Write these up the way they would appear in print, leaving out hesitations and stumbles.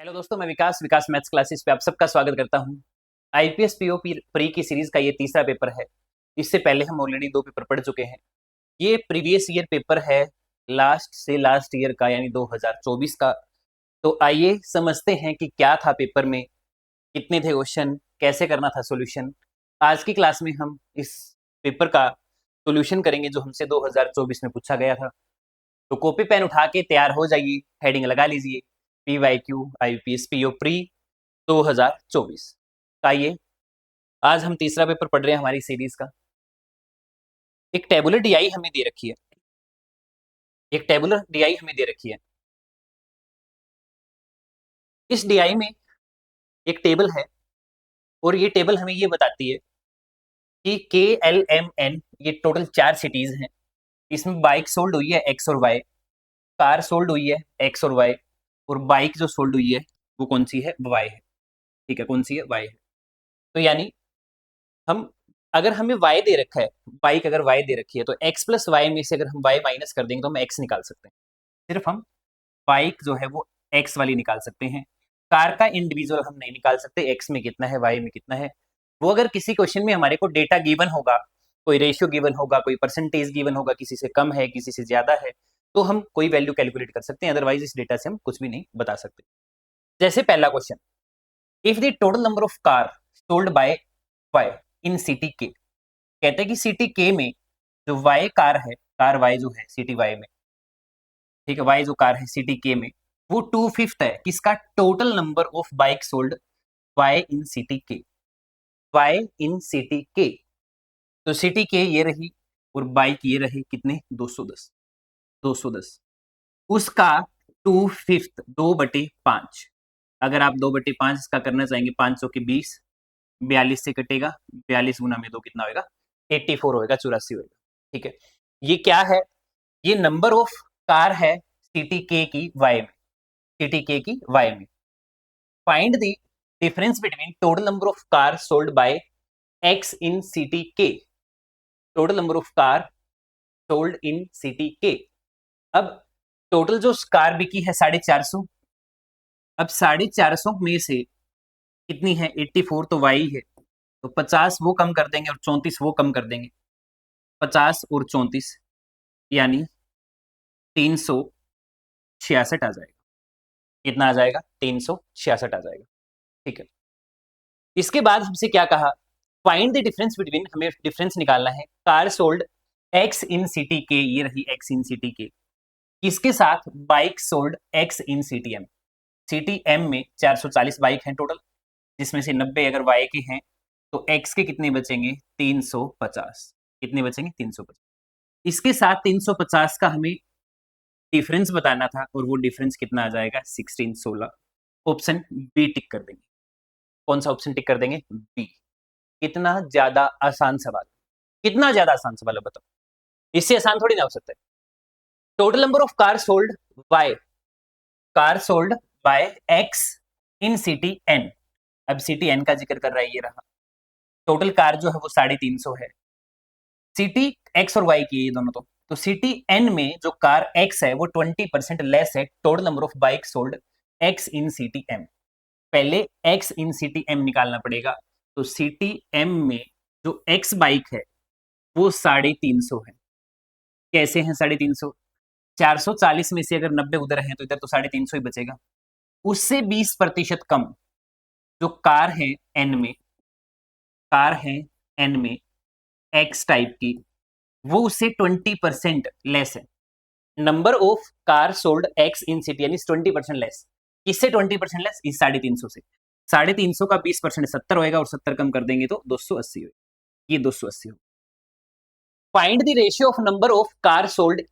Hello दोस्तों, मैं विकास maths classes पे आप सबका स्वागत करता हूं। आईपीएस पीओ प्री की सीरीज का ये तीसरा पेपर है। इससे पहले हम ऑलरेडी 2 पेपर पढ़ चुके हैं। ये प्रीवियस ईयर पेपर है, लास्ट से लास्ट ईयर का, यानी 2024 का। तो आइए समझते हैं कि क्या था पेपर में, कितने थे क्वेश्चन, कैसे करना था सॉल्यूशन। आज की क्लास में हम इस पेपर का सॉल्यूशन करेंगे जो हमसे 2024 में पूछा गया था। तो कॉपी पेन उठा के तैयार हो जाइए, हेडिंग लगा लीजिए PYQ IPS PO प्री 2024। आइए, आज हम तीसरा पेपर पढ़ रहे हैं हमारी सीरीज का। एक टेबुलर DI हमें दे रखी है, इस DI में एक टेबल है और ये टेबल हमें ये बताती है कि KLMN ये टोटल 4 सिटीज हैं। इसमें बाइक सोल्ड हुई है X और Y, कार सोल्ड हुई है X और Y, और बाइक जो सोल्ड हुई है वो कौन सी है? Y है। ठीक है, कौन सी है? Y है। तो यानी हम, अगर हमें y दे रखा है, बाइक अगर y दे रखी है, तो x प्लस वाई में से अगर हम y माइनस कर देंगे तो हम x निकाल सकते हैं। सिर्फ हम बाइक जो है वो x वाली निकाल सकते हैं। कार का इंडिविजुअल हम नहीं निकाल सकते, x में कितना है, y में कितना है। वो अगर किसी क्वेश्चन में हमारे को डेटा गिवन होगा, कोई रेशियो गिवन होगा, कोई परसेंटेज गिवन होगा, किसी से कम है, किसी से ज्यादा है, तो हम कोई वैल्यू कैलकुलेट कर सकते हैं। अदरवाइज इस डेटा से हम कुछ भी नहीं बता सकते। जैसे पहला question, if the total number of car sold bye y in city के, कहते हैं कि सिटी के में जो वाई कार है, कार वाई जो है सिटी वाई में, ठीक है, वाई जो कार है सिटी के में, वो 2/5 है किसका? Total number of bike sold Y in city के, वाई इन सिटी के। तो सिटी के ये रही और बाइक ये रहे, कितने? 210, 210। उसका 2/5, 2/5। अगर आप 2/5 का करना चाहेंगे, 500 के 20, 42 से कटेगा, 42 गुना में 2 कितना होगा? 84 होगा, 84 होगा। ठीक है, ये क्या है? ये नंबर ऑफ कार है सिटी के की वाई में, सिटी के की वाई में। Find the difference between total number of car sold by X in city K, total number of car sold in city K. अब total जो car बिकी है 450, अब 450 में से कितनी है? 84 तो वाई है, तो 50 वो कम कर देंगे और 34 वो कम कर देंगे। 50 और 34 यानी 366 आ जाएगा। कितना आ जाएगा? 366 आ जाएगा। ठीक है, इसके बाद हमसे क्या कहा? फाइंड द डिफरेंस बिटवीन, हमें डिफरेंस निकालना है car sold X in city K, ये रही एक्स इन सिटी के, इसके साथ bike sold X in city M. City M में 440 बाइक हैं टोटल, जिसमें से 90 अगर वाई के हैं, तो एक्स के कितने बचेंगे? 350। कितने बचेंगे? 350। इसके साथ 350 का हमें डिफरेंस बताना था, और वो डिफरेंस कितना आ जाएगा? 16 ऑप्शन बी टिक कर देंगे। कौन सा ऑप्शन टिक कर देंगे? बी। कितना ज्यादा आसान सवाल, कितना ज्यादा आसान सवाल है, बताओ। इससे आसान थोड़ी ना हो सकता है। Total number of car sold by, car sold by X in city N. अब सिटी एन का जिक्र कर रहा है, ये रहा। टोटल कार जो है वो 350 है। सिटी एक्स और वाई की ये दोनों, तो सिटी एन में जो कार एक्स है वो 20% लेस है total number of bike sold X in city M. पहले एक्स इन सिटी एम निकालना पड़ेगा। तो सिटी एम में जो एक्स बाइक है वो 350 है। कैसे हैं 350? 440 में से अगर 90 उधर है तो इधर तो 350 ही बचेगा। उससे 20% कम जो कार है एन में, कार है एन में एक्स टाइप की, वो उससे 20% लेस है। Number of car sold X in city यानी 20% लेस। किससे 20% लेस? इस 350 से। 350 का 20% 70 होएगा, और 70 कम कर देंगे तो 280 होगा। ये 280 होगा। Find the ratio of number of car sold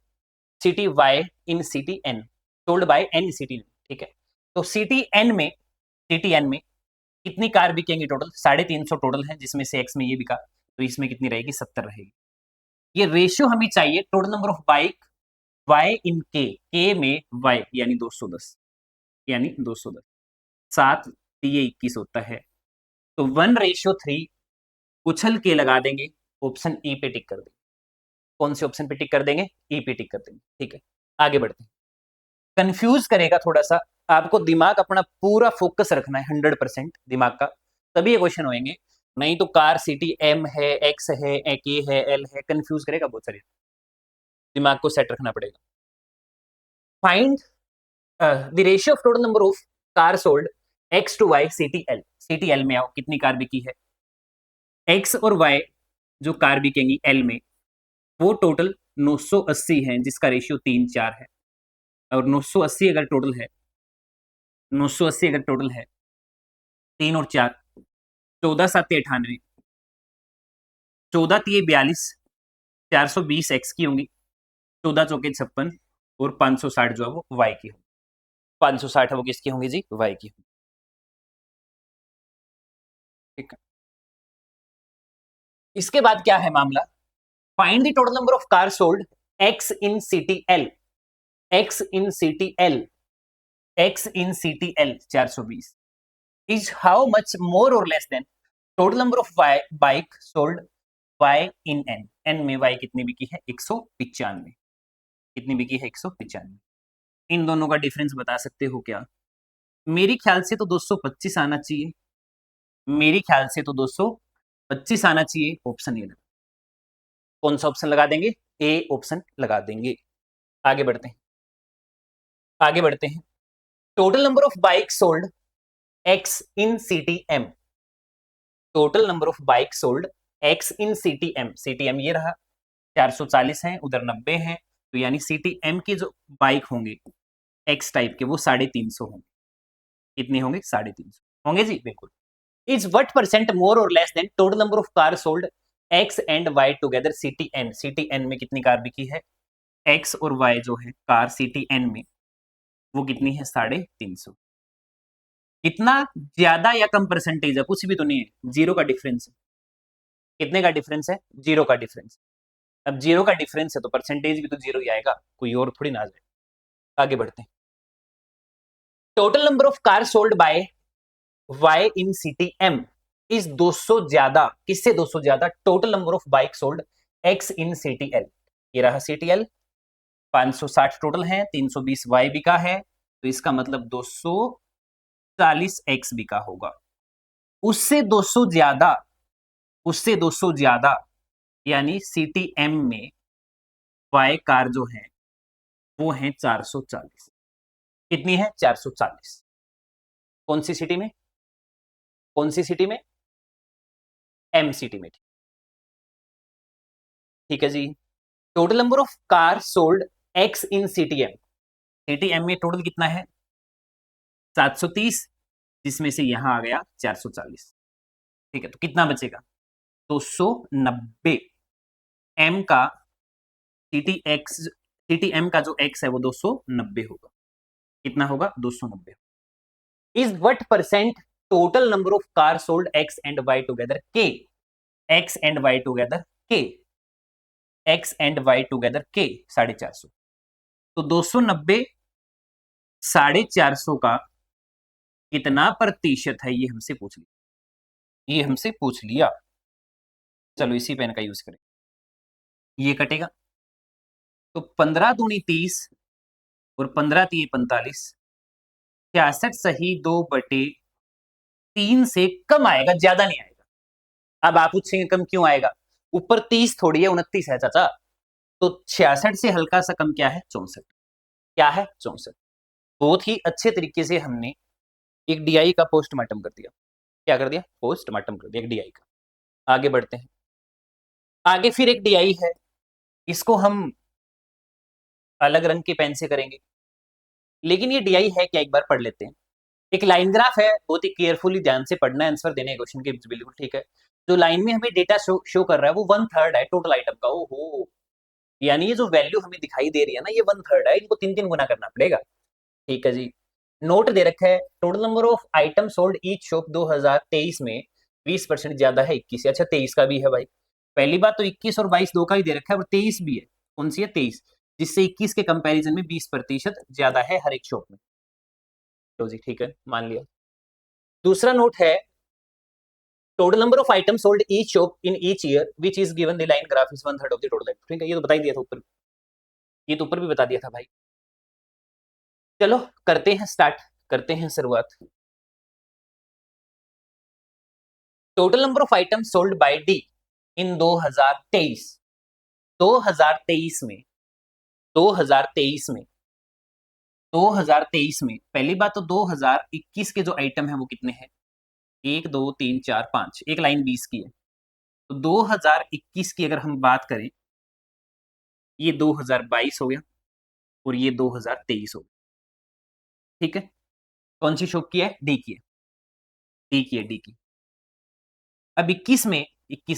city Y in city N, sold by N city N. ठीक है, तो सिटी एन में, सिटी एन में कितनी कार बिकेंगी टोटल? 350 टोटल है, जिसमें से एक्स में ये बिका, तो इसमें कितनी रहेगी? 70 रहेगी। ये रेशियो हमें चाहिए total number of bike Y in K में वाई यानी 210, यानी 210। 7 ये 21 होता है, तो 1:3 उछल के लगा देंगे, ऑप्शन ई पे टिक कर देंगे। कौन से ऑप्शन पे टिक कर देंगे? ई पे टिक कर देंगे। ठीक है, आगे बढ़ते हैं। कंफ्यूज करेगा थोड़ा सा, आपको दिमाग अपना पूरा फोकस रखना है, 100% दिमाग का, तभी ये क्वेश्चन होंगे। नहीं तो कार सिटी एम है, एक्स है, के है, एल है, कंफ्यूज करेगा बहुत सारे। दिमाग को सेट रखना पड़ेगा। Find the ratio of total number of car sold X to Y city L. City L में आओ, कितनी कार बिकी है? एक्स और वाई जो कार बिकेंगी एल में, वो टोटल 980 है, जिसका रेशियो 3:4 है। और 980 अगर टोटल है, 980 अगर टोटल है, 3 और 4, 14 7 98, 14 3 42, 420 एक्स की होंगी, 14 चौके 56 और 560 जो है वो वाई की होगी। 560 है वो किसकी होंगी जी? वाई की होंगी। ठीक है, इसके बाद क्या है मामला? Find the total number of car sold X in city L. X in city L, x in city L 420 is how much more or less than total number of bike sold y in n। n में y कितनी बिकी है? 195। कितनी बिकी है? 195। इन दोनों का difference बता सकते हो क्या? मेरी ख्याल से तो 225 आना चाहिए, मेरी ख्याल से तो 225 आना चाहिए। ऑप्शन ए, कौन सा ऑप्शन लगा देंगे? ए ऑप्शन लगा देंगे। आगे बढ़ते हैं, आगे बढ़ते हैं। Total number of bike sold X in city M. Total number of bike sold X in city M. City M ये रहा, 440 है, उधर 90 है, तो यानी सिटी एम की जो बाइक होंगे एक्स टाइप के, वो 350 होंगे। कितने होंगे? 350 होंगे जी, बिल्कुल। इज व्हाट परसेंट मोर और less than total number of car sold X and Y together city N. City N में कितनी कार बिकी है? एक्स और वाई जो है कार सिटी एन में, वो कितनी है? 350। कितना ज्यादा या कम परसेंटेज है? कुछ भी तो नहीं है, जीरो का डिफरेंस है। कितने का डिफरेंस है? जीरो का डिफरेंस। अब जीरो का डिफरेंस है तो परसेंटेज भी तो जीरो ही आएगा, कोई और थोड़ी ना आ जाए। आगे बढ़ते हैं। Total number of car sold by Y in city M is 200 ज्यादा। किससे 200 ज्यादा? Total number of bike sold X in city L. ये रहा सिटी एल, 560 टोटल है, 320 वाई बिका है, तो इसका मतलब 240 एक्स बिका होगा। उससे 200 ज्यादा, उससे 200 ज्यादा, यानी सिटी एम में वाई कार जो है वो है 440। कितनी है? 440। कौन सी सिटी में? कौन सी सिटी में? एम सिटी में। ठीक है जी। Total number of car sold X in city M. City M में टोटल कितना है? 730, जिसमें से यहां आ गया 440। ठीक है, तो कितना बचेगा? 290। एम का सिटी एक्स, सिटी एम का जो एक्स है वो 290 होगा। कितना होगा? 290। Is what percent total number of car sold X and Y together के। एक्स एंड वाई टुगेदर के, एक्स एंड वाई टुगेदर के 450। तो 290 450 का कितना प्रतिशत है? ये हमसे पूछ लिया, ये हमसे पूछ लिया। चलो इसी पेन का यूज करें। ये कटेगा तो 15 दूनी 30 और 15 तीन 45, 66 सही 2/3 से कम आएगा, ज्यादा नहीं आएगा। अब आप पूछेंगे कम क्यों आएगा? ऊपर 30 थोड़ी है, 29 है चाचा। तो 66 से हल्का सा कम क्या है? 64। क्या है? 64। बहुत ही अच्छे तरीके से हमने एक डीआई का पोस्टमार्टम कर दिया। क्या कर दिया? पोस्टमार्टम कर दिया एक डीआई का। आगे बढ़ते हैं। आगे फिर एक डीआई है, इसको हम अलग रंग के पेन से करेंगे, लेकिन ये डीआई है क्या एक बार पढ़ लेते हैं। एक लाइन ग्राफ है, बहुत ही केयरफुली ध्यान से पढ़ना है, आंसर देने क्वेश्चन के बिल्कुल। ठीक है, जो लाइन में हमें डेटा शो कर रहा है वो 1/3 है टोटल आइटम का। ओहो, यानी ये जो वैल्यू हमें दिखाई दे रही है ना, ये 1/3 है, इनको 3 गुना करना पड़ेगा। ठीक है जी। नोट दे रखा है, total number of item sold each shop 2023 में 20% ज्यादा है 21 से। अच्छा 23 का भी है भाई। पहली बात तो 21 और 22 दो का ही दे रखा है, और 23 भी है। कौन सी है? 23, जिससे 21 के कंपैरिजन में 20% ज्यादा है हर एक शॉप में। तो जी ठीक है, मान लिया। दूसरा नोट है, total number of item sold each shop in each year which is given the line graph is 1/3 of the total. ठीक है, ये तो बता ही दिया था ऊपर, ये तो ऊपर भी बता दिया था भाई। चलो करते हैं स्टार्ट। करते हैं शुरुआत। Total number of item sold by D in 2023 2023 में 2023 में 2023 में पहली बात तो 2021 के जो आइटम है वो कितने हैं, 1 2 3 4 5, एक लाइन 20 की है। तो 2021 की अगर हम बात करें, ये 2022 हो गया और ये 2023 हो गया, ठीक है। कौन सी शॉप की है, डी की है, डी की है, डी की। अब 21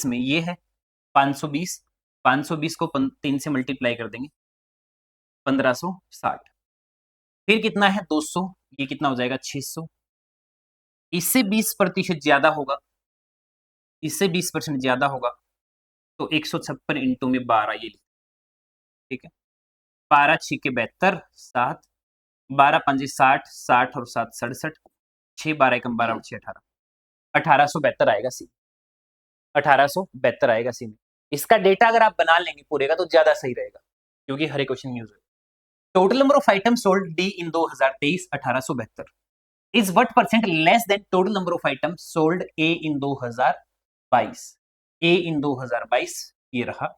में ये है 520, 520 को 3 से मल्टीप्लाई कर देंगे 1560, फिर कितना है 200, ये कितना हो जाएगा 600, इससे 20% ज्यादा होगा, इससे 20% ज्यादा होगा तो 156 इंटू में 12 ये, ठीक है। 12 6 72, 7 12 5 60, 60 और 7 67, 6 12 1 12 और 6 18, 1872 आएगा सी, 1872 आएगा सी में। इसका डेटा अगर आप बना लेंगे पूरे का तो ज्यादा सही रहेगा, क्योंकि हर एक क्वेश्चन यूज है। Total number of item sold D in 2023 1872 is what percent less than total number of item sold A in 2022। A in 2022 ये रहा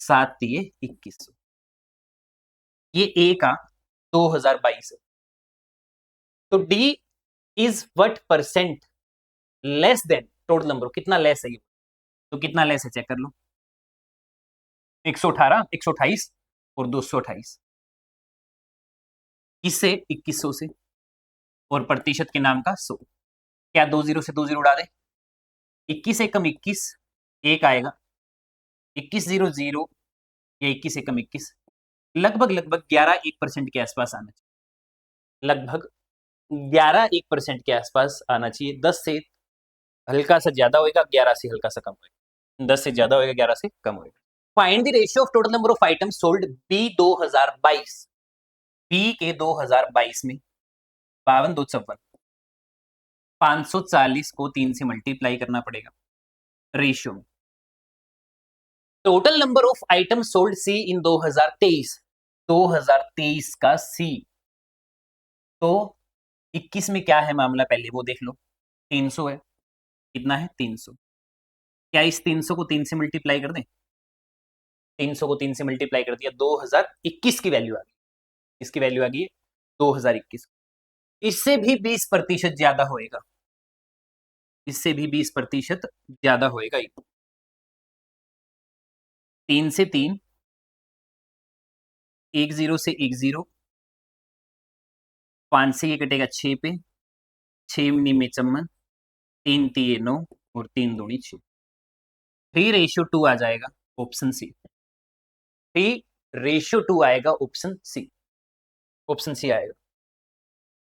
7 3 21, ये ए का 2022 है। तो D is what percent less than total number, कितना less है ये, तो कितना लेस है चेक कर लो, 118 128 और 228, इससे 2100 से, और प्रतिशत के नाम का 100, क्या 20 से 20 उड़ा दे, 21 एकम 21, एक आएगा 2100 या 21 एकम 21, लगभग 11% के आसपास आना चाहिए, लगभग 11% के आसपास आना चाहिए। 10 से हल्का सा ज्यादा होएगा, 11 से हल्का सा कम होएगा, 10 से ज्यादा होएगा, 11 से कम होएगा। Find the ratio of total number of item sold B 2022, B के 2022 में 52 2 54, 540 को 3 से मल्टीप्लाई करना पड़ेगा रेशियो में। Total number of item sold C in 2023, 2023 का सी, तो 21 में क्या है मामला पहले वो देख लो, 300 है, कितना है 300, क्या इस 300 को 3 से मल्टीप्लाई कर दें, 300 को 3 से मल्टीप्लाई कर दिया, 2021 की वैल्यू आ गई, इसकी वैल्यू आ गई 2021, इससे भी 20% ज्यादा होएगा, इससे भी 20% ज्यादा होएगा। 3 से 3, 10 से 10, 5 से ये कटेगा 6 पे, 6 में चम्मन, 3 3 9 और 3 दूनी 6, 3:2 आ जाएगा ऑप्शन सी, 3:2 आएगा ऑप्शन सी, ऑप्शन सी आएगा।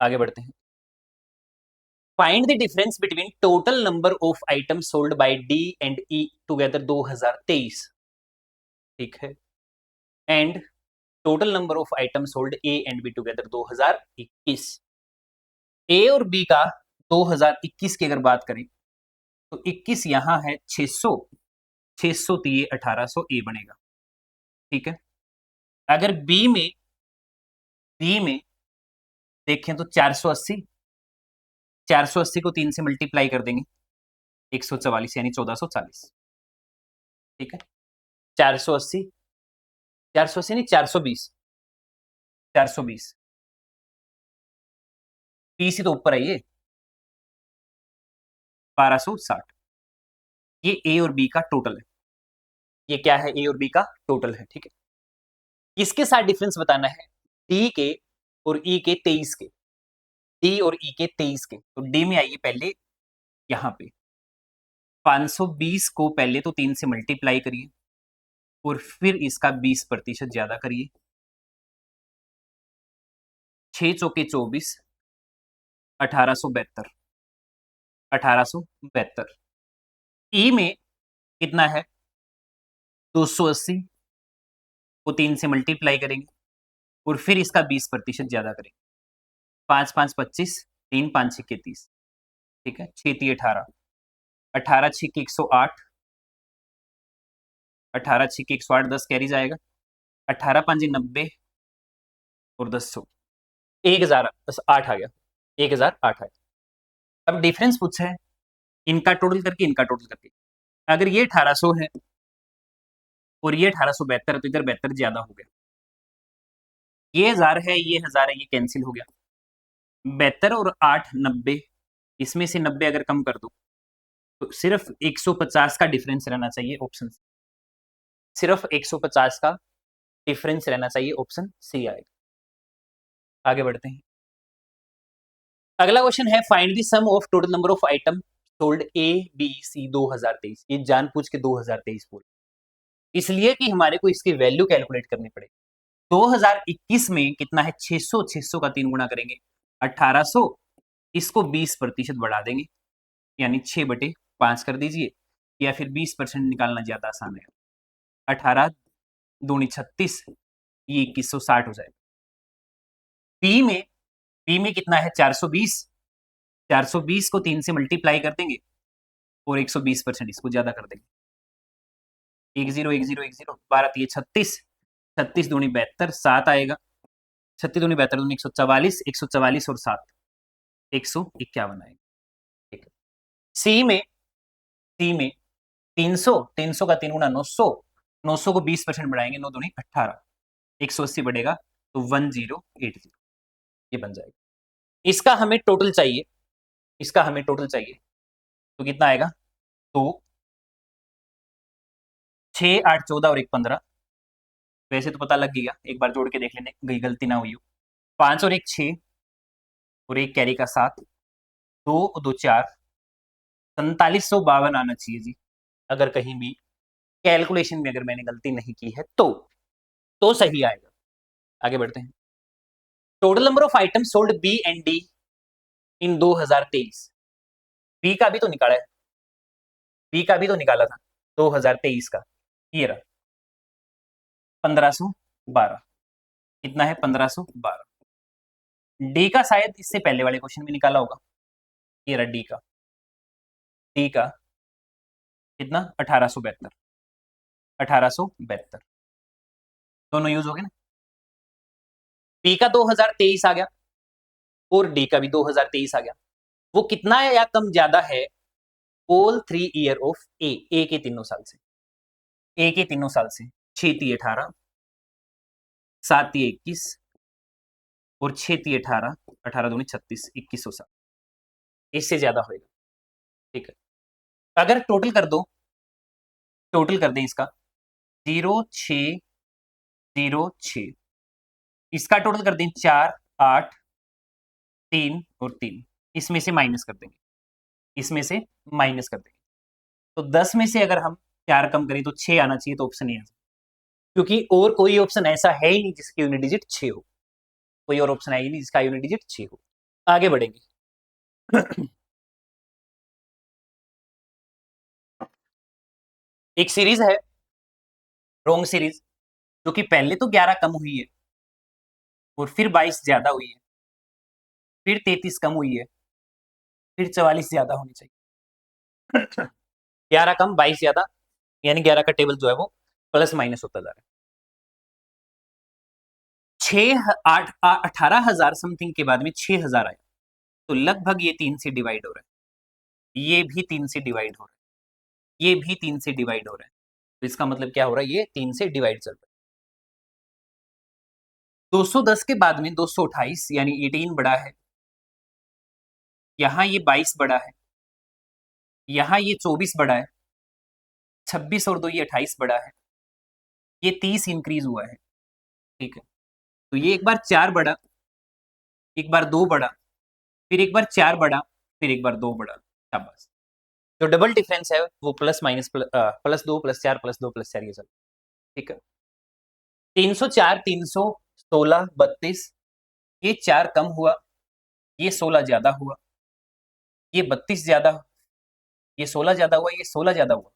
आगे बढ़ते हैं। Find the difference between total number of item sold by D and E together 2023, ठीक है, and total number of item sold A and be together 2021। ए और बी का 2021 की अगर बात करें तो 21 यहां है 600, 600 तो ये 1800 ए बनेगा, ठीक है। अगर बी में देखें तो 480, 480 को 3 से मल्टीप्लाई कर देंगे 144 यानी 1440, ठीक है। 480, 480 नहीं 420, 420, 30 ही तो ऊपर है ये, 1260, ये ए और बी का टोटल है, ये क्या है ए और बी का टोटल है, ठीक है। इसके साथ डिफरेंस बताना है डी के और ई के 23 के, डी और ई के 23 के, तो डी में आइए पहले यहां पे 520 को पहले तो 3 से मल्टीप्लाई करिए और फिर इसका 20% ज्यादा करिए, 6 चौके 24, 1872, 1872। ई में कितना है 280 को 3 से मल्टीप्लाई करेंगे और फिर इसका 20% ज्यादा करेंगे, 5 5 25, 3 5 6 30, ठीक है, 6 3 18, 18 6 108, 18 6 108, 10 कैरी जाएगा, 18 5 90 और 10 100, 1000 बस 8 आ गया, 1008 आया। अब डिफरेंस पूछा है इनका टोटल करके, इनका टोटल करके। अगर ये 1800 है और ये 1872 है तो इधर 72 ज्यादा हो गया। ये 1000 है, ये 1000 है, ये कैंसिल हो गया। 72 और 8 90, इसमें से 90 अगर कम कर दो तो सिर्फ 150 का डिफरेंस रहना चाहिए, ऑप्शन सिर्फ 150 का डिफरेंस रहना चाहिए, ऑप्शन सी आएगा। आगे बढ़ते हैं। अगला क्वेश्चन है find the sum of total number of item sold A B C 2023। ये जानबूझ के 2023 बोल, इसलिए कि हमारे को इसकी वैल्यू कैलकुलेट करनी पड़े। 2021 में कितना है 600, 600 का 3 गुना करेंगे 1800, इसको 20% बढ़ा देंगे यानी 6/5 कर दीजिए, या फिर 20% निकालना ज्यादा आसान है। 18 दूनी 36, ये 2160 हो जाएगा। पी में कितना है 420, 420 को 3 से मल्टीप्लाई कर देंगे और 120% इसको ज्यादा कर देंगे। 10 10 10 12 36, 36 दूनी 72, 7 आएगा। 36 दूनी 72 दूनी 144, 144 और 7 151 आएगा। ठीक है। सी में 300, 300 का 3 गुना 900, 900 को 20% बढ़ाएंगे, 9 दूनी 18, 180 बढ़ेगा तो 1080, ये बन जाएगा। इसका हमें टोटल चाहिए, इसका हमें टोटल चाहिए तो कितना आएगा, तो 6 8 14 और 1 15, वैसे तो पता लग गया, एक बार जोड़ के देख लेने, गई गलती ना हुई हो। 5 और 1 6 और 1 कैरी का 7, 2 2 4, 4752 आना चाहिए जी, अगर कहीं भी कैलकुलेशन में अगर मैंने गलती नहीं की है तो सही आएगा। आगे बढ़ते हैं। Total number of item sold B and D in 2023। B का भी तो निकाला है, बी का भी तो निकाला था 2023 का, ये रहा 1512, कितना है 1512। डी का शायद इससे पहले वाले क्वेश्चन में निकाला होगा, ये रहा डी का, डी का कितना 1872, 1872 दोनों यूज हो गए ना। बी का 2023 आ गया और डी का भी 2023 आ गया। वो कितना है या कम ज्यादा है, ऑल 3 ईयर ऑफ ए के तीनों साल से, ए के तीनों साल से 6 × 18, 7 × 21 और 6 × 18, 18 दूनी 36, 2107, इससे ज्यादा होगा। ठीक है। अगर टोटल कर दो, टोटल कर दें इसका 0606, इसका टोटल कर दें 4 8 3 और 3, इसमें से माइनस कर देंगे, इसमें से माइनस कर देंगे, तो 10 में से अगर हम 4 कम करें तो 6 आना चाहिए, तो ऑप्शन ए है, क्योंकि और कोई ऑप्शन ऐसा है ही नहीं जिसकी यूनिट डिजिट 6 हो, कोई और ऑप्शन है ही नहीं जिसका यूनिट डिजिट 6 हो। आगे बढ़ेंगे। एक सीरीज है रोंग सीरीज, जो कि पहले तो 11 कम हुई है और फिर 22 ज्यादा हुई है, फिर 33 कम हुई है, फिर 44 ज्यादा होनी चाहिए। 11 कम 22 ज्यादा, यानी 11 का टेबल जो है वो प्लस माइनस होता जा रहा है। 18,000 समथिंग के बाद में 6,000 आया, तो लगभग ये 3 से डिवाइड हो रहा है, ये भी 3 से डिवाइड हो रहा है, ये भी 3 से डिवाइड हो रहा है, तो इसका मतलब क्या हो रहा है, ये 3 से डिवाइड चल रहा है। 210 के बाद में 228 यानी 18 बड़ा है, यहां ये 22 बड़ा है, यहां ये 24 बड़ा है, 26 और 2 ये 28 बड़ा है, ये 30 इंक्रीज हुआ है। ठीक है, तो ये एक बार 4 बड़ा, एक बार 2 बड़ा, फिर एक बार 4 बड़ा, फिर एक बार 2 बड़ा, शाबाश। जो डबल डिफरेंस है वो प्लस माइनस +2 +4 +2 +4 ये सब। ठीक है, 304 316 32, ये 4 कम हुआ, ये 16 ज्यादा हुआ, ये 32 ज्यादा, ये 16 ज्यादा हुआ, ये 16 ज्यादा हुआ,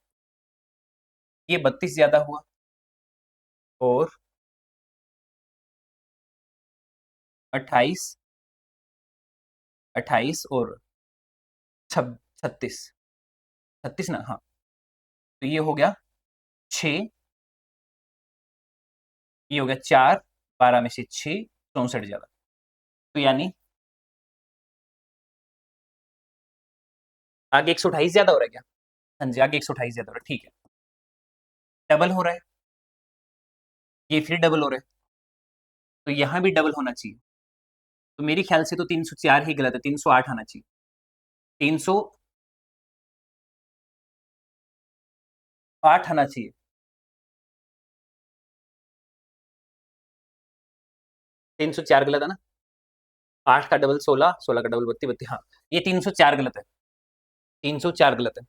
ये 32 ज्यादा हुआ, और 28 28 और 36 36 ना, हाँ, तो ये हो गया 6, ये हो गया 4, 12 में से 6 64 ज्यादा, तो यानी आगे 128 ज्यादा हो रहा है क्या? हाँ जी, आगे 128 ज्यादा हो रहा है, ठीक है। डबल हो रहा है, ये फिर डबल हो रहा है, तो यहाँ भी डबल होना चाहिए। तो मेरे ख्याल से तो 304 ही गलत है, 308 आना चाहिए। 308 आना चाहिए। तीन सौ चार गलत है ना? 8 का डबल 16, 16 का डबल 32, 32, हाँ, ये 304 गलत है, 304 गलत है।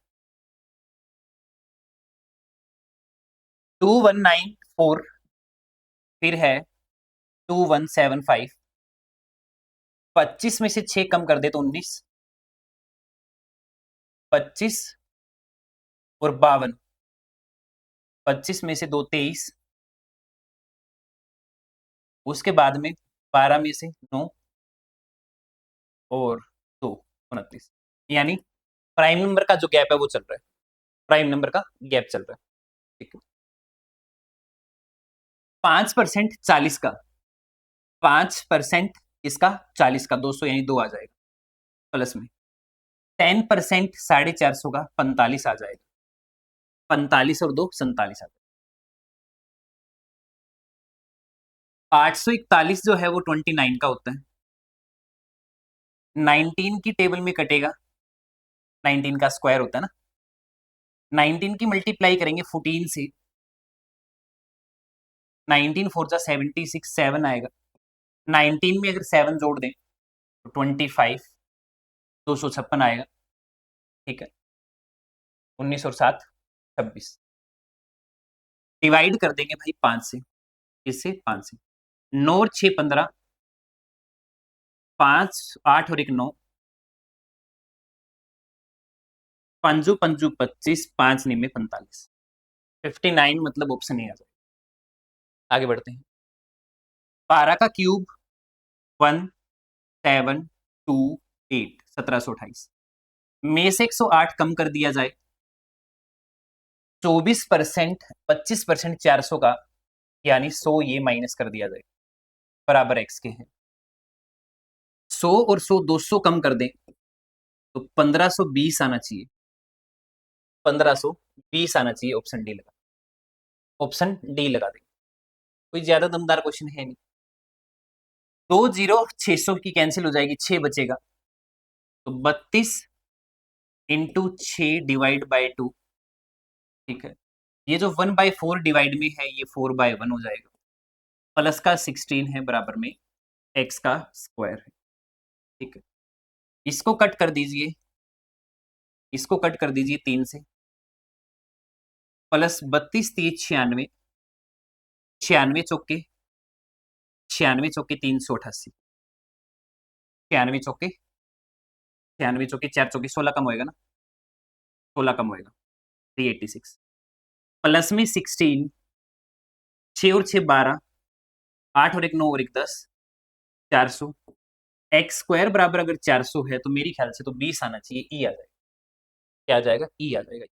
2194 फिर है 2175, 25 में से 6 कम कर दे तो 19, 25 और 52, 25 में से 2 23, उसके बाद में 12 में से 9 और 2 29, यानी प्राइम नंबर का जो गैप है वो चल रहा है, प्राइम नंबर का गैप चल रहा है, ठीक है। 5% 40 का, 5% इसका 40 का 200 यानी 2 आ जाएगा प्लस में। 10% 450 का 45 आ जाएगा, 45 और 2 47 आ जाएगा। 841 जो है वो 29 का होता है, 19 की टेबल में कटेगा, 19 का स्क्वायर होता है ना, 19 की मल्टीप्लाई करेंगे 14 से, 19 4 जा 76, 7 आएगा, 19 में अगर 7 जोड़ दें तो 25, 256 आएगा, ठीक है। 19 और 7 26, डिवाइड कर देंगे भाई 5 से, इससे 5 से, 9 और 6 15, 5 8 और 1 9, पंजू पंजू 25, 5 निमे 45, 59 मतलब ऑप्शन नहीं आ जाएगा। आगे बढ़ते हैं। 12 का क्यूब 1728, 1728 में से 108 कम कर दिया जाए, 24%, 25% 400 का, यानी 100 ये माइनस कर दिया जाए, बराबर एक्स के हैं। 100 और 100 200 कम कर दें तो 1520 आना चाहिए, 1520 आना चाहिए, ऑप्शन डी लगा, ऑप्शन डी लगा दें। कोई ज्यादा दमदार क्वेश्चन है नहीं। 2 जीरो 600 की कैंसिल हो जाएगी, 6 बचेगा, तो 32 इंटू 6 डिवाइड बाई 2, ठीक है। ये जो 1/4 डिवाइड में है ये 4/1 हो जाएगा, प्लस का 16 है बराबर में एक्स का स्क्वायर है, ठीक है। इसको कट कर दीजिए, इसको कट कर दीजिए 3 से, प्लस 32 3 96, 96 चौके 96 चौके 388, 96 चौके 96 चौके 4 चौके 16 कम होएगा ना, 16 कम होएगा 386, प्लस में 16, 6 और 6 12, 8 और 1 9 और 1 10, 400, एक्स स्क्वायर बराबर अगर 400 है तो मेरी ख्याल से तो 20 आना चाहिए, ई आ जाएगा, क्या आ जाएगा, ई आ जाएगा।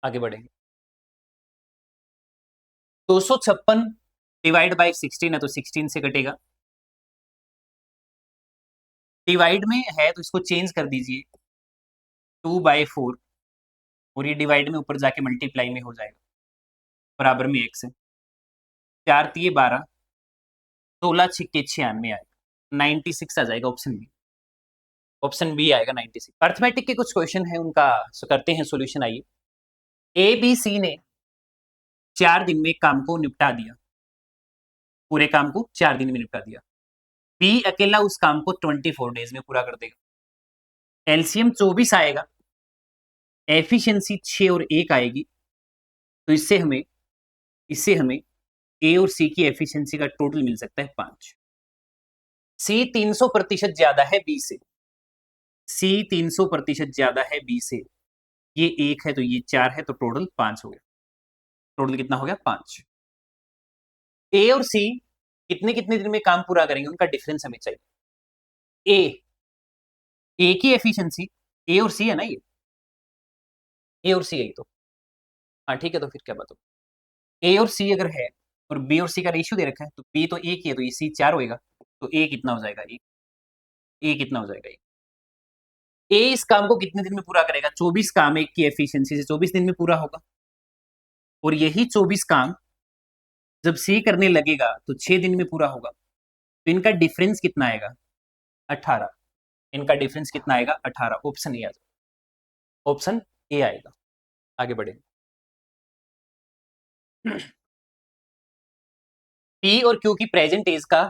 आगे बढ़ेंगे। 256 डिवाइड बाई 16 है तो 16 से कटेगा, डिवाइड में है तो इसको चेंज कर दीजिए 2/4, और ये डिवाइड में ऊपर जाके मल्टीप्लाई में हो जाएगा, बराबर में एक्स है, 4 3 12, 16 छिक्के 96 आएगा, 96 आ जाएगा, ऑप्शन बी, ऑप्शन बी आएगा 96। अर्थमेटिक के कुछ क्वेश्चन है उनका करते हैं सोल्यूशन। आइए। ए बी सी ने 4 दिन में काम को निपटा दिया, पूरे काम को 4 दिन में निपटा दिया, बी अकेला उस काम को 24 डेज में पूरा कर देगा, एलसीएम 24 आएगा, एफिशिएंसी 6 और 1 आएगी, तो इससे हमें ए और सी की एफिशिएंसी का टोटल मिल सकता है 5। सी 300% ज्यादा है बी से, सी 300% ज्यादा है बी से, ये 1 है तो ये 4 है, तो टोटल 5 हो गया, टोटल कितना हो गया 5। ए और सी कितने कितने दिन में काम पूरा करेंगे उनका डिफरेंस हमें चाहिए। ए की एफिशिएंसी, ए और सी है ना, ये ए और सी है तो, हाँ ठीक है, तो फिर क्या बात हो, ए और सी अगर है और बी और सी का रेशियो दे रखा है, तो बी तो 1 ही है तो ये सी 4 होएगा, तो ए कितना हो जाएगा, ए कितना हो जाएगा, ए इस काम को कितने दिन में पूरा करेगा? 24 काम एक की एफिशिएंसी से 24 दिन में पूरा होगा, और यही 24 काम जब सी करने लगेगा तो 6 दिन में पूरा होगा। तो इनका डिफरेंस कितना आएगा? 18। इनका डिफरेंस कितना आएगा? 18। ऑप्शन ए आ जाएगा, ऑप्शन ए आएगा। आगे बढ़ेंगे। पी और क्यू की प्रेजेंट एज का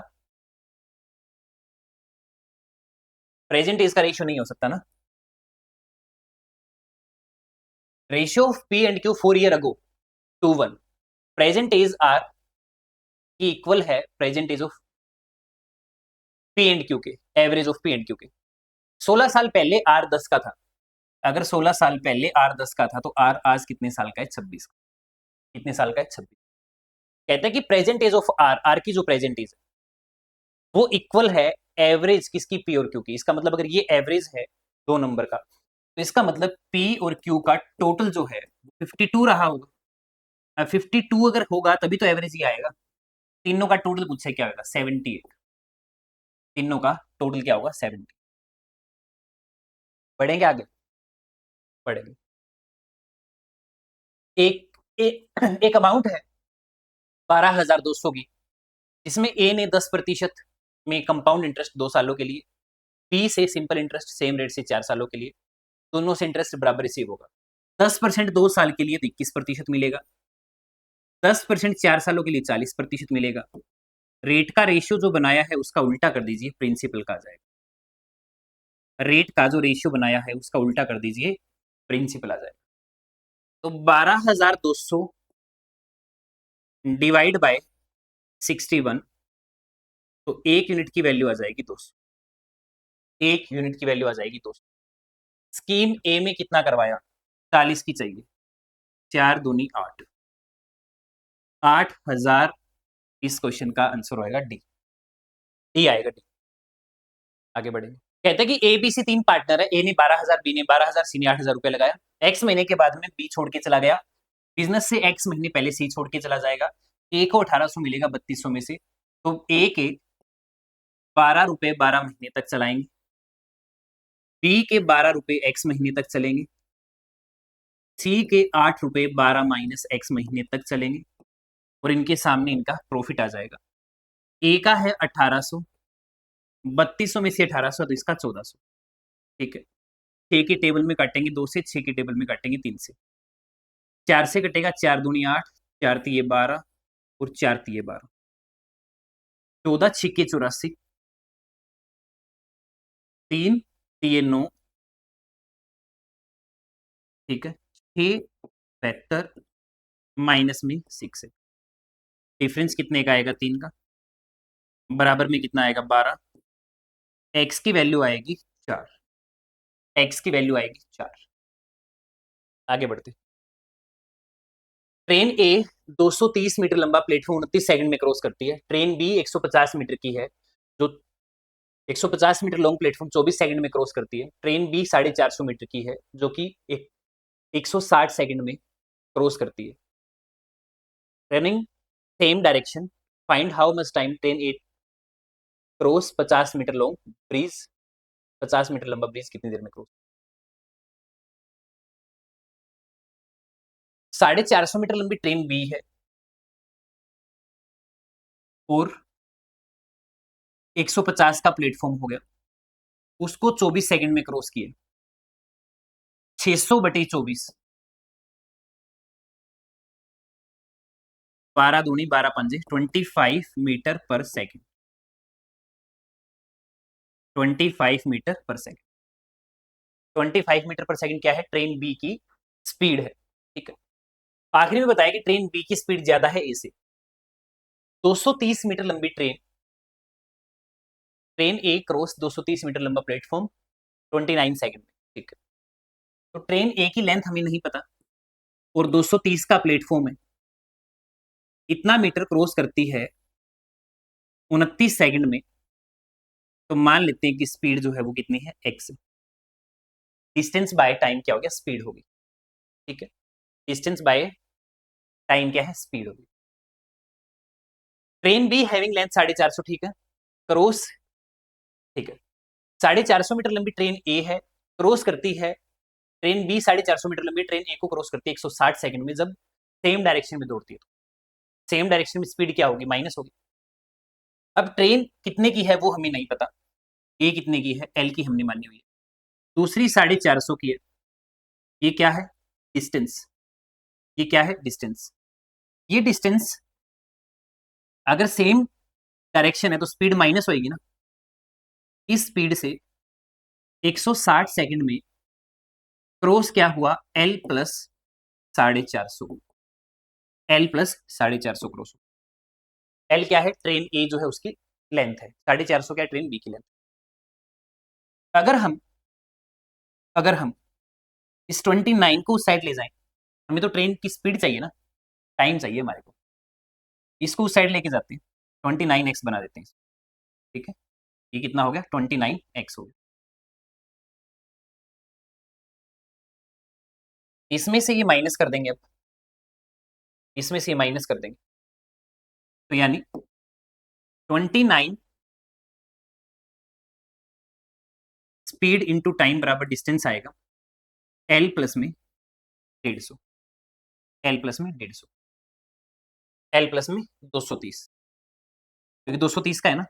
रेशियो नहीं हो सकता ना। Ratio of P and Q 4 year ago 2:1। Present age R की इक्वल है present age of P and Q के, average of P and Q के। 16 साल पहले आर 10 का था। अगर 16 साल पहले आर 10 का था तो आर आज कितने साल का है? 26 का। कितने साल का है? 26। कहते हैं कि present age of R, R की जो प्रेजेंट एज है वो इक्वल है एवरेज किसकी? पी और क्यू की। इसका मतलब अगर ये एवरेज है दो नंबर का, तो इसका मतलब पी और क्यू का टोटल जो है 52 रहा होगा। अब 52 अगर होगा तभी तो एवरेज ही आएगा। तीनों का टोटल मुझसे क्या होगा? 78। तीनों का टोटल क्या होगा? 70। बढ़ेंगे आगे, बढ़ेंगे। एक अमाउंट है 12,200 की, जिसमें ए ने 10% में कंपाउंड इंटरेस्ट 2 सालों के लिए, बी से सिंपल इंटरेस्ट सेम रेट से 4 सालों के लिए, दोनों से इंटरेस्ट बराबर रिसीव होगा। 10% 2 साल के लिए तो 21% मिलेगा, 10% 4 सालों के लिए 40% मिलेगा। रेट का रेशियो जो बनाया है उसका उल्टा कर दीजिए, प्रिंसिपल का आ जाएगा। रेट का जो रेशियो बनाया है उसका उल्टा कर दीजिए, प्रिंसिपल आ जाएगा। तो 12,200 डिवाइड बाय 61, तो 1 यूनिट की वैल्यू आ जाएगी 200। 1 यूनिट की वैल्यू आ जाएगी 200। स्कीम ए में कितना करवाया? 40 की चाहिए, 4 दूनी 8, 8,000। इस क्वेश्चन का आंसर होएगा डी, डी आएगा, डी। आगे बढ़ेंगे। कहते हैं कि ए बी सी 3 पार्टनर है। ए ने 12,000, बी ने 12,000, सी ने 8,000 रुपए लगाया। एक्स महीने के बाद में बी छोड़ के चला गया। बिजनेस से एक्स महीने पहले सी छोड़ के चला जाएगा। ए को 1800 मिलेगा 3200 में से, तो ए के 12 रुपए 12 महीने तक चलाएंगे, बी के 12 रुपए एक्स महीने तक चलेंगे, सी के 8 रुपए 12 माइनस एक्स महीने तक चलेंगे, और इनके सामने इनका प्रॉफिट आ जाएगा। ए का है 1800, 3200 में से 1800 तो इसका 1400। ठीक है, 6 के टेबल में काटेंगे 2 से, 6 के टेबल में काटेंगे 3 से, 4 से कटेगा 4 दूनी 8, 4 तिये 12 और 4 तिये 12, 14 छिके 84, 3 तिये 9, ठीक है, 6 72 माइनस में 6 है। डिफरेंस कितने का आएगा? 3 का। बराबर में कितना आएगा? 12। एक्स की वैल्यू आएगी 4, एक्स की वैल्यू आएगी 4। आगे बढ़ते। ट्रेन ए 230 मीटर लंबा प्लेटफॉर्म 29 सेकंड में क्रॉस करती है। ट्रेन बी 150 मीटर की है, जो 150 मीटर लॉन्ग प्लेटफॉर्म 24 सेकंड में क्रॉस करती है। ट्रेन बी 450 मीटर की है, जो कि 160 सेकंड में क्रॉस करती है। Running same direction, find how much time train A cross 50 meter long bridge, 50 meter लंबा ब्रिज कितनी देर में क्रॉस? 450 मीटर लंबी ट्रेन बी है और 150 का प्लेटफॉर्म हो गया, उसको 24 सेकंड में क्रॉस किए। 600/24, 12 दूनी 12 पंजे 25 मीटर पर सेकंड, 25 मीटर पर सेकंड। 25 मीटर पर सेकंड क्या है? ट्रेन बी की स्पीड है। ठीक है, आखिरी में बताया कि ट्रेन बी की स्पीड ज्यादा है ए से। 230 मीटर लंबी train, train A cross 230 metre लंबा प्लेटफॉर्म 29 सेकंड में। ठीक है, तो ट्रेन ए की लेंथ हमें नहीं पता और 230 का प्लेटफॉर्म है, इतना मीटर क्रॉस करती है 29 सेकंड में, तो मान लेते हैं कि स्पीड जो है वो कितनी है? एक्स। डिस्टेंस बाय टाइम क्या हो गया? स्पीड होगी। ठीक है, डिस्टेंस बाय टाइम क्या है? स्पीड होगी। ट्रेन बी हैविंग लेंथ 450, ठीक है, क्रॉस, ठीक है, 450 मीटर लंबी ट्रेन ए है, क्रॉस करती है ट्रेन बी 450 मीटर लंबी ट्रेन ए को क्रॉस करती है 160 सेकंड में जब सेम डायरेक्शन में दौड़ती है। तो सेम डायरेक्शन में स्पीड क्या होगी, माइनस होगी। अब ट्रेन कितने की है वो हमें नहीं पता, ए कितने की है, एल की हमने मानी हुई है, दूसरी 450 की है। ये क्या है, डिस्टेंस। ये क्या है, डिस्टेंस। ये डिस्टेंस अगर सेम डायरेक्शन है तो स्पीड माइनस होगी ना। इस स्पीड से 160 सेकंड में क्रॉस क्या हुआ, L plus 450, L plus 450 cross. L क्या है, ट्रेन ए जो है उसकी लेंथ है, 450 क्या है, ट्रेन बी की लेंथ। अगर हम इस 29 को उस साइड ले जाएं, हमें तो ट्रेन की स्पीड चाहिए ना, टाइम चाहिए हमारे को, इसको उस साइड लेके जाते हैं, 29x बना देते हैं। ठीक है, ये कितना हो गया, 29x हो गया। इसमें से ये माइनस कर देंगे, अब इसमें से ये माइनस कर देंगे, तो यानी 29 स्पीड इंटू टाइम बराबर डिस्टेंस आएगा एल प्लस में 150, एल प्लस में 150, एल प्लस में 230, क्योंकि 230 का है ना,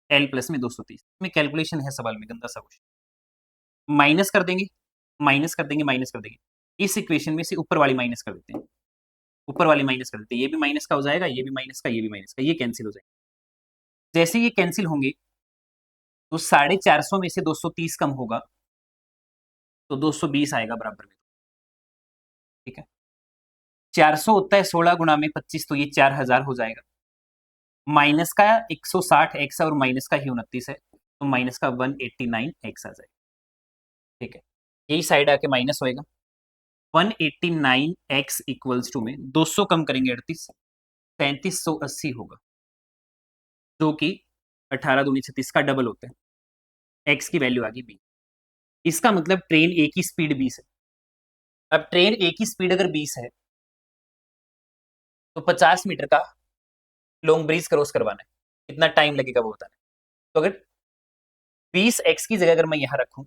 एल प्लस में 230 में कैलकुलेशन है सवाल में, गंदा सा क्वेश्चन। माइनस कर देंगे, माइनस कर देंगे, माइनस कर देंगे, इस इक्वेशन में से ऊपर वाली माइनस कर देते हैं, ऊपर वाली माइनस कर देते हैं, ये भी माइनस का हो जाएगा, ये भी माइनस का, ये भी माइनस का, ये कैंसिल हो जाएगा। जैसे ये कैंसिल होंगे तो 450 में से 230 कम होगा तो 220 आएगा बराबर में। ठीक है, 400 होता है 16 गुणा में 25, तो ये 4000 हो जाएगा। माइनस का 160 एक्स और माइनस का ही 29 है, तो माइनस का 189 एक्स आ जाएगा। ठीक है, यही साइड आके माइनस होएगा, 189 एक्स इक्वल्स टू में 200 कम करेंगे 38, 3580 होगा, जो कि 18 दूनी 36 का डबल होता है। एक्स की वैल्यू आ गई 20। इसका मतलब ट्रेन ए की स्पीड 20 है। अब ट्रेन ए की स्पीड अगर 20 है तो 50 मीटर का लॉन्ग ब्रिज क्रॉस करवाना है, कितना टाइम लगेगा वो बताना है। तो अगर 20 एक्स की जगह अगर मैं यहां रखूं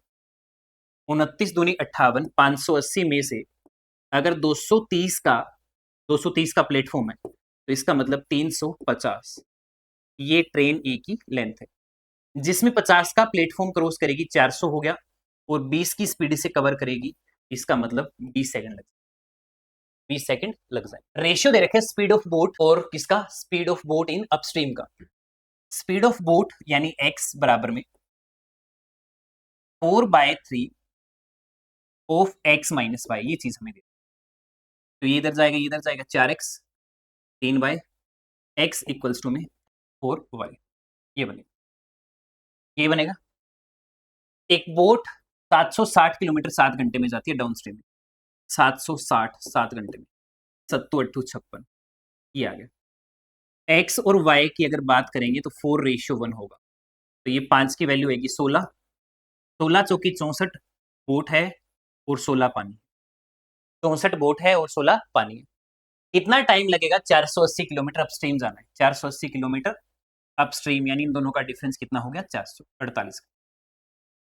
29 दूनी 58, 580 में से अगर 230 का प्लेटफॉर्म है तो इसका मतलब 350 ये ट्रेन ए की लेंथ है, जिसमें 50 का प्लेटफॉर्म क्रॉस करेगी 400 हो गया, और 20 की स्पीड से कवर करेगी, इसका मतलब 20 सेकंड लग 20 सेकंड लग जाए। रेशियो दे रखे स्पीड ऑफ बोट और किसका, speed of boat in upstream का। स्पीड ऑफ बोट यानी x बराबर में 4/3 ऑफ x माइनस वाई, ये चीज हमें दे, तो ये इधर जाएगा, ये इधर जाएगा, 4x 3y x equals to में 4y, ये बनेगा, ये बनेगा। एक बोट 760 किलोमीटर 7 घंटे में जाती है डाउन स्ट्रीम में, 760 7 घंटे में, 7×8=56, ये आ गया। x और y की अगर बात करेंगे तो 4:1 होगा, तो ये 5 की वैल्यू आएगी 16, 16 चौकी 64 बोट है और 16 पानी, 64 बोट है और 16 पानी है। कितना टाइम लगेगा, 480 किलोमीटर अपस्ट्रीम जाना है, 480 किलोमीटर अपस्ट्रीम, यानी इन दोनों का डिफरेंस कितना हो गया, 448 का,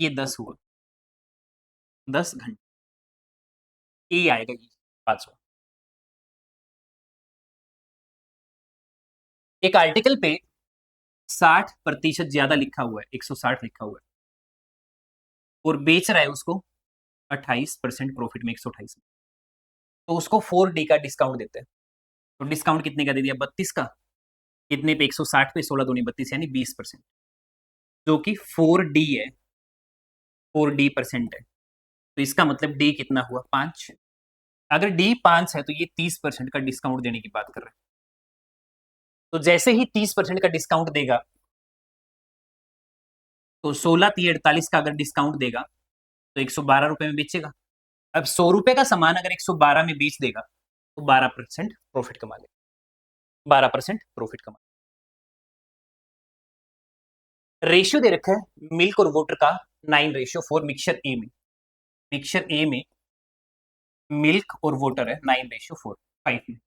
ये 10 हुआ, 10 घंटे, ये आएगा ये 500। एक आर्टिकल पे 60% ज्यादा लिखा हुआ है, 160 लिखा हुआ है, और बेच रहा है उसको 28% प्रॉफिट में, 128 में, तो उसको 4D का डिस्काउंट देते हैं। तो डिस्काउंट कितने का दे दिया, 32 का, कितने पे, 160 पे, 16 दूनी 32, यानी 20%, जो कि 4D है, 4D% है, तो इसका मतलब D कितना हुआ, 5। अगर D 5 है तो ये 30% का डिस्काउंट देने की बात कर रहे हैं, तो जैसे ही 30% का डिस्काउंट देगा तो 16×3=48 का अगर डिस्काउंट देगा तो 112 रुपए में बेचेगा। अब 100 रुपए का सामान अगर 112 में बेच देगा तो 12% प्रॉफिट कमा लेगा, 12% प्रॉफिट कमा। रेशियो दे रखा है मिल्क और वाटर का 9:4 मिक्सचर ए में, मिक्सचर ए में मिल्क और वाटर है 9:4 5 में।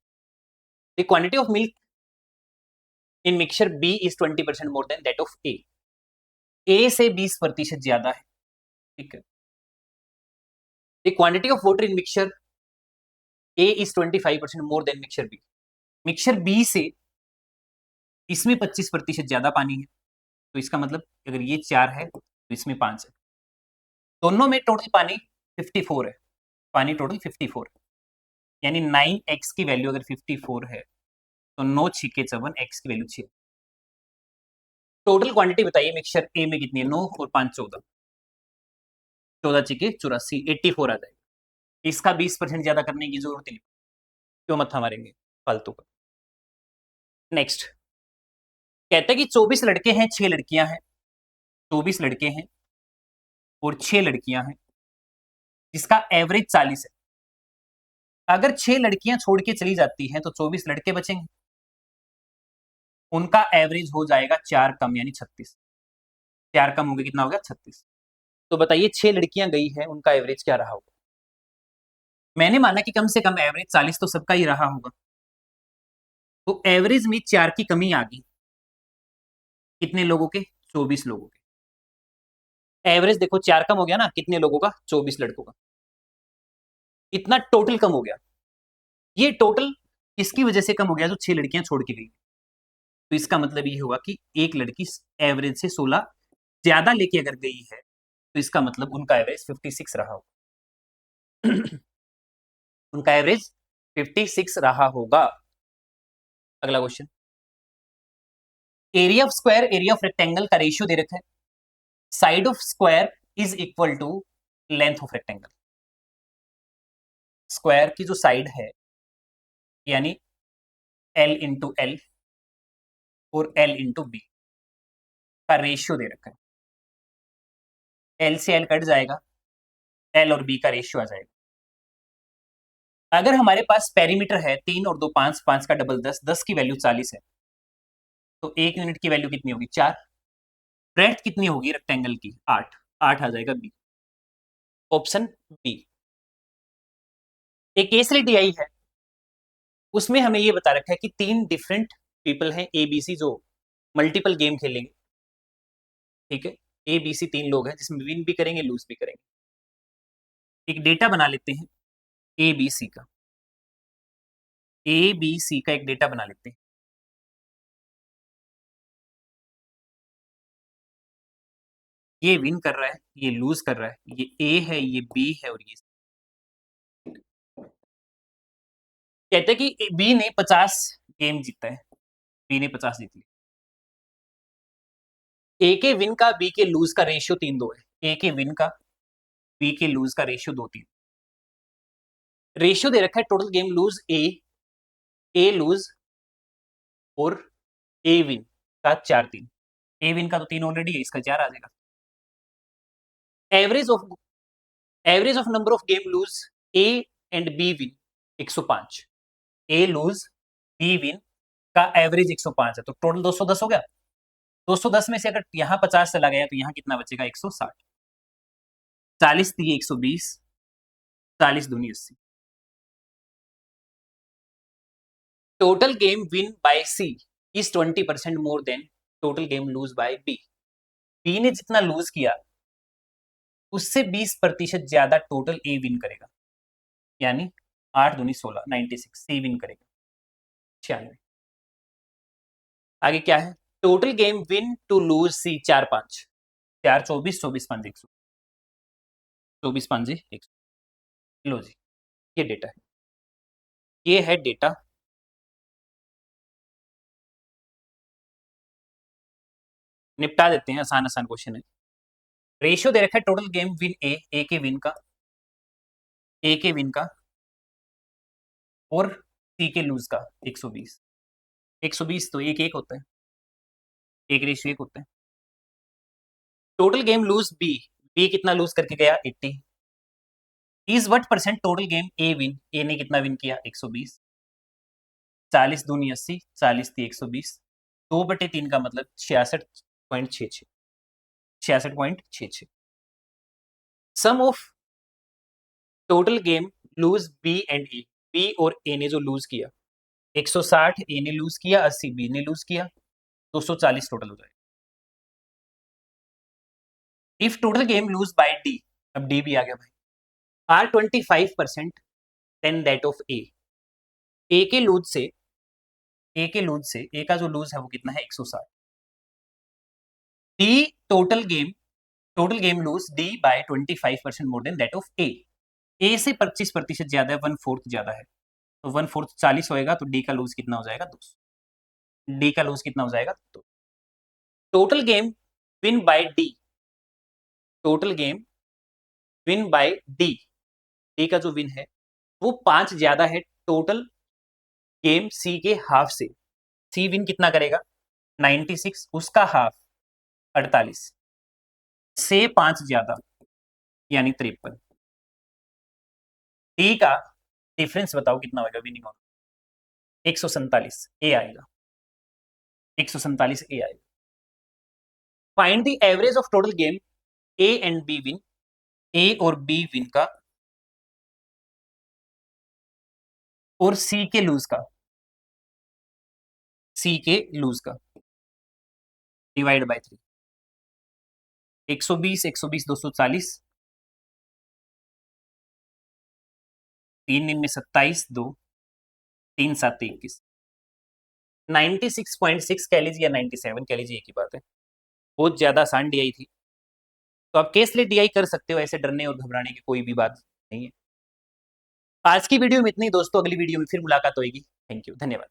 The quantity of milk in mixture B is 20% more than that of A, A से 20% ज्यादा है। ठीक है, the quantity of water in mixture A is 25% more than mixture B. Mixture B से इसमें 25% ज्यादा पानी है, तो इसका मतलब अगर ये 4 है तो इसमें 5 है, दोनों में टोटल पानी 54 है, पानी टोटल 54 है, यानी 9x की वैल्यू अगर 54 है तो 9 छिके 54, x की वैल्यू 6। टोटल क्वांटिटी बताइए मिक्सचर ए में कितनी है, 9 और 5 14, 14 छिके 84, 84 आ जाएगा। इसका 20% ज्यादा करने की जरूरत नहीं, क्यों मत्था मारेंगे फालतू का। नेक्स्ट कहते हैं कि 24 लड़के हैं 6 लड़कियां हैं, 24 लड़के हैं और 6 लड़कियां हैं, जिसका एवरेज 40 है। अगर 6 लड़कियां छोड़ के चली जाती हैं तो 24 लड़के बचेंगे, उनका एवरेज हो जाएगा 4 कम यानी 36। 4 कम हो गया, कितना हो गया 36। तो बताइए 6 लड़कियां गई है, उनका एवरेज क्या रहा होगा। मैंने माना कि कम से कम एवरेज 40 तो सबका ही रहा होगा, तो एवरेज में 4 की कमी आ गई, कितने लोगों के, 24 लोगों के। एवरेज देखो 4 कम हो गया ना, कितने लोगों का, 24 लड़कों का, इतना टोटल कम हो गया। ये टोटल इसकी वजह से कम हो गया जो 6 लड़कियां छोड़ के गई, तो इसका मतलब ये हुआ कि एक लड़की एवरेज से 16 ज्यादा लेके अगर गई है तो इसका मतलब उनका एवरेज 56 रहा होगा। उनका एवरेज 56 रहा होगा। अगला question, area of square area of rectangle का रेशियो दे रखा है, side of square is equal to length of rectangle. Square की जो साइड है यानी L इंटू एल और L इंटू बी का रेशियो दे रखा है, L से L कट जाएगा, L और B का रेशियो आ जाएगा। अगर हमारे पास पेरीमीटर है 3 और 2 5, 5 का डबल 10, 10 की वैल्यू 40 है, तो 1 यूनिट की वैल्यू कितनी होगी 4। ब्रेड्थ कितनी होगी रेक्टेंगल की 8, 8 आ जाएगा बी, ऑप्शन बी। एक केस स्टडी आई है, उसमें हमें ये बता रखा है कि 3 डिफरेंट पीपल हैं ए बी सी जो मल्टीपल गेम खेलेंगे, ठीक है। ए बी सी 3 लोग हैं जिसमें विन भी करेंगे लूज भी करेंगे। एक डेटा बना लेते हैं ए बी सी का, ए बी सी का एक डेटा बना लेते हैं। ये विन कर रहा है, ये लूज कर रहा है, ये ए है, ये बी है और ये कहते हैं कि बी ने 50 गेम जीता है, बी ने 50 जीत लिया। ए के विन का बी के लूज का रेशियो 3-2 है, ए के विन का बी के लूज का रेशियो 2-3। रेशियो दे रखा है टोटल गेम लूज ए लूज और ए विन का 4-3। ए विन का तो 3 ऑलरेडी है, इसका 4 आ जाएगा। Average of number of game lose A and B win 105। A lose B win का एवरेज 105 है, तो टोटल 210 हो गया। 210 में से अगर यहाँ 50 चला गया तो यहाँ कितना बचेगा 160। 40 दिए 120, 40 दूनी 80। Total game win by C is 20% more than total game lose by B. B ने जितना लूज किया उससे 20% ज्यादा टोटल ए विन करेगा, यानी 8 दूनी 16, 96 सी विन करेगा 96। आगे क्या है, total game win to lose C 4-5, 4 24, 24 5 100, 24 5 100। लो जी, ये डेटा है, ये है डेटा। निपटा देते हैं, आसान आसान क्वेश्चन है। रेशियो दे रखा है टोटल गेम विन ए के विन का, ए के विन का और सी के लूज का 120। 120 तो एक एक होता है, एक रेशियो एक होता है। Total game lose B, B कितना लूज करके गया 80। Is what percent total game A win, A ने कितना विन किया 120। 40 दूनी 80, 40 थी 120, 2/3 का मतलब 66.66, 66.66। Sum of total game lose B and A, B और ए ने जो लूज किया 160 ए ने लूज किया, 80 बी ने लूज किया, 240 टोटल हो जाएगा। If total game lose by D, अब डी भी आ गया भाई, are 25% than that of A. A के लूज से ए का जो लूज है वो कितना है 160। D total game lose D by 25% more than that of A. A से 25% ज्यादा है, 1/4 ज्यादा है, तो 1/4 40 होएगा, तो डी का लूज कितना हो जाएगा 200। डी का लूज कितना हो जाएगा 2। Total game win bye D, total game win bye D, D का जो विन है वो 5 ज्यादा है टोटल गेम सी के हाफ से। सी विन कितना करेगा 96, उसका हाफ 48 से 5 ज्यादा यानी 53। डी का डिफरेंस बताओ कितना होगा विनिंग ऑन 147 ए आएगा, 147 ए आएगा। Find the average of total game A and B win, A और बी विन का और सी के लूज का, सी के लूज का डिवाइड बाय 3। 120 120 240, 3 दिन में 27, 2 3 7 21, 96.6 कह लीजिए या 97 कह लीजिए, एक ही बात है। बहुत ज्यादा आसान डीआई थी, तो आप केस ले डीआई कर सकते हो, ऐसे डरने और घबराने की कोई भी बात नहीं है। आज की वीडियो में इतनी दोस्तों, अगली वीडियो में फिर मुलाकात होगी। थैंक यू, धन्यवाद।